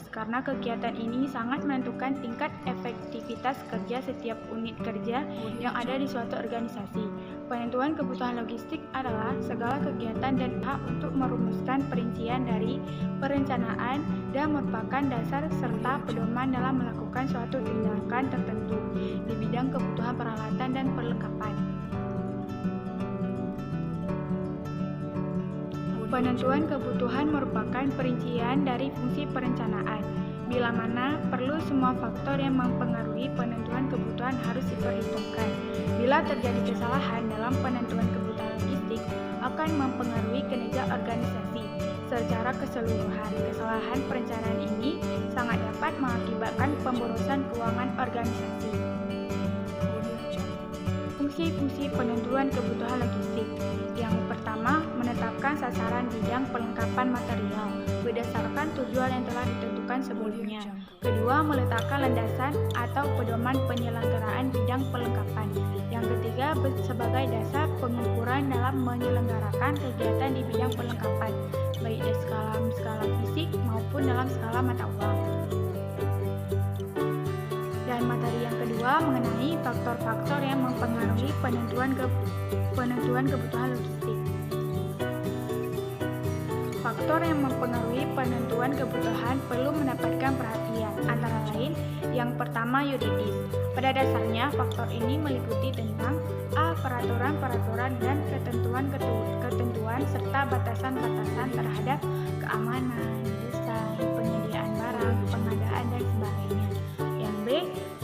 karena kegiatan ini sangat menentukan tingkat efektivitas kerja setiap unit kerja yang ada di suatu organisasi. Penentuan kebutuhan logistik adalah segala kegiatan dan hak untuk merumuskan perincian dari perencanaan dan merupakan dasar serta pedoman dalam melakukan suatu tindakan tertentu di bidang kebutuhan peralatan dan perlengkapan. Penentuan kebutuhan merupakan perincian dari fungsi perencanaan. Bila mana perlu semua faktor yang mempengaruhi penentuan kebutuhan harus diperhitungkan. Bila terjadi kesalahan dalam penentuan kebutuhan logistik akan mempengaruhi kinerja organisasi secara keseluruhan. Kesalahan perencanaan ini sangat dapat mengakibatkan pemborosan keuangan organisasi. Fungsi-fungsi penentuan kebutuhan logistik. Yang pertama, menetapkan sasaran bidang perlengkapan material berdasarkan tujuan yang telah ditentukan sebelumnya. Kedua, meletakkan landasan atau pedoman penyelenggaraan bidang perlengkapan. Yang ketiga, sebagai dasar pengukuran dalam menyelenggarakan kegiatan di bidang perlengkapan, baik di skala fisik maupun dalam skala mata uang. Dan materi yang kedua mengenai faktor-faktor yang mempengaruhi penentuan kebutuhan logistik. Faktor yang mempengaruhi penentuan kebutuhan perlu mendapatkan perhatian, antara lain yang pertama yuridis. Pada dasarnya, faktor ini meliputi tentang A. Peraturan-peraturan dan ketentuan serta batasan-batasan terhadap keamanan, desain, penyediaan barang, pengadaan, dan sebagainya. Yang B.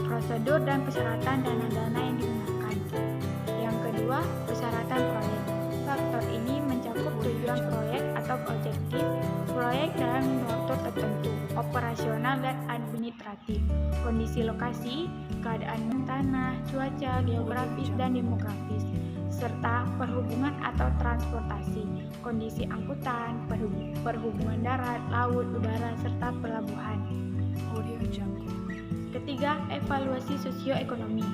Prosedur dan persyaratan dana-dana yang digunakan. Yang kedua, persyaratan proyek. Faktor ini mencakup tujuan proyek atau objektif proyek dan waktu tertentu, operasional dan administratif, kondisi lokasi, keadaan tanah, cuaca, geografis dan demografis, serta perhubungan atau transportasi, kondisi angkutan, perhubungan darat, laut, udara, serta pelabuhan. Ketiga, evaluasi sosioekonomi.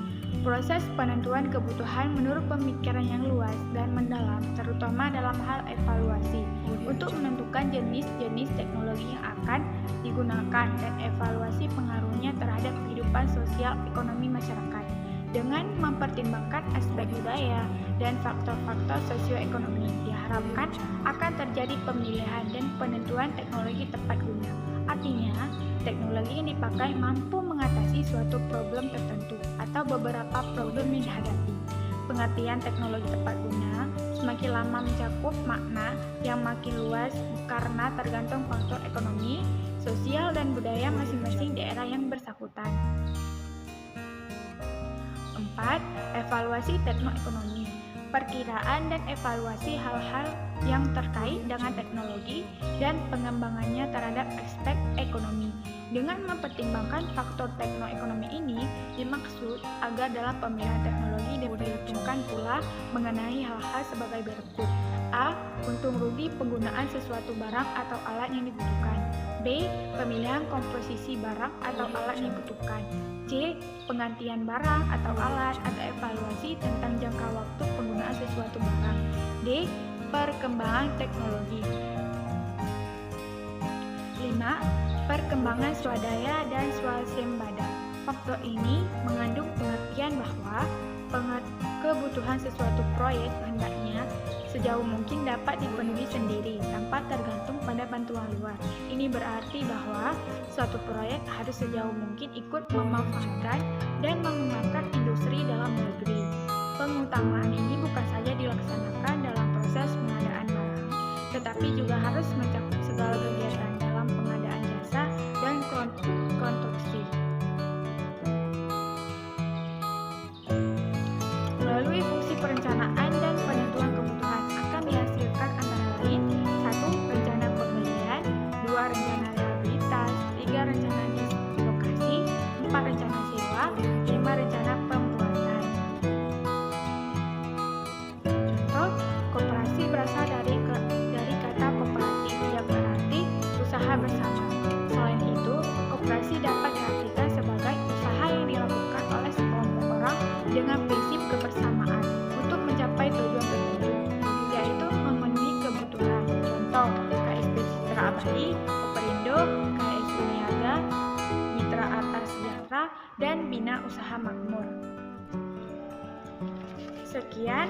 Proses penentuan kebutuhan menurut pemikiran yang luas dan mendalam, terutama dalam hal evaluasi, untuk menentukan jenis-jenis teknologi yang akan digunakan dan evaluasi pengaruhnya terhadap kehidupan sosial ekonomi masyarakat, dengan mempertimbangkan aspek budaya dan faktor-faktor sosioekonomi. Diharapkan akan terjadi pemilihan dan penentuan teknologi tepat guna. Artinya, teknologi yang dipakai mampu mengatasi suatu problem tertentu atau beberapa problem yang dihadapi. Pengertian teknologi tepat guna semakin lama mencakup makna yang makin luas karena tergantung faktor ekonomi, sosial, dan budaya masing-masing daerah yang bersangkutan. 4. Evaluasi teknoekonomi. Perkiraan dan evaluasi hal-hal yang terkait dengan teknologi dan pengembangannya terhadap aspek ekonomi. Dengan mempertimbangkan faktor teknoekonomi ini, dimaksud agar dalam pemilihan teknologi diperhitungkan pula mengenai hal-hal sebagai berikut. A. Untung rugi penggunaan sesuatu barang atau alat yang dibutuhkan. B. Pemilihan komposisi barang atau alat yang dibutuhkan. C. Penggantian barang atau alat atau evaluasi tentang jangka waktu penggunaan sesuatu barang. D. Perkembangan teknologi. 5. Perkembangan swadaya dan swasembada. Faktor ini mengandung pengertian bahwa kebutuhan sesuatu proyek hendaknya sejauh mungkin dapat dipenuhi sendiri tanpa tergantung pada bantuan luar. Ini berarti bahwa suatu proyek harus sejauh mungkin ikut memanfaatkan dan mengembangkan industri dalam negeri. Pengutamaan ini bukan saja dilaksanakan dalam proses pengadaan barang, tetapi juga harus mencakup segala kegiatan dalam pengadaan jasa dan konstruksi. Melalui fungsi perencanaan dan penentuan kebutuhan akan dihasilkan antara lain 1. Rencana pembelian, 2. Rencana rehabilitas, 3. Rencana dislokasi, 4. Rencana sewa, 5. Rencana pembuatan. Contoh, koperasi berasal dari kata kooperatif yang berarti wisata, dan bina usaha makmur. Sekian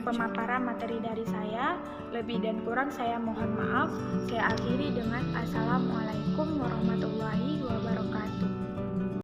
pemaparan materi dari saya. Lebih dan kurang saya mohon maaf. Saya akhiri dengan Assalamualaikum warahmatullahi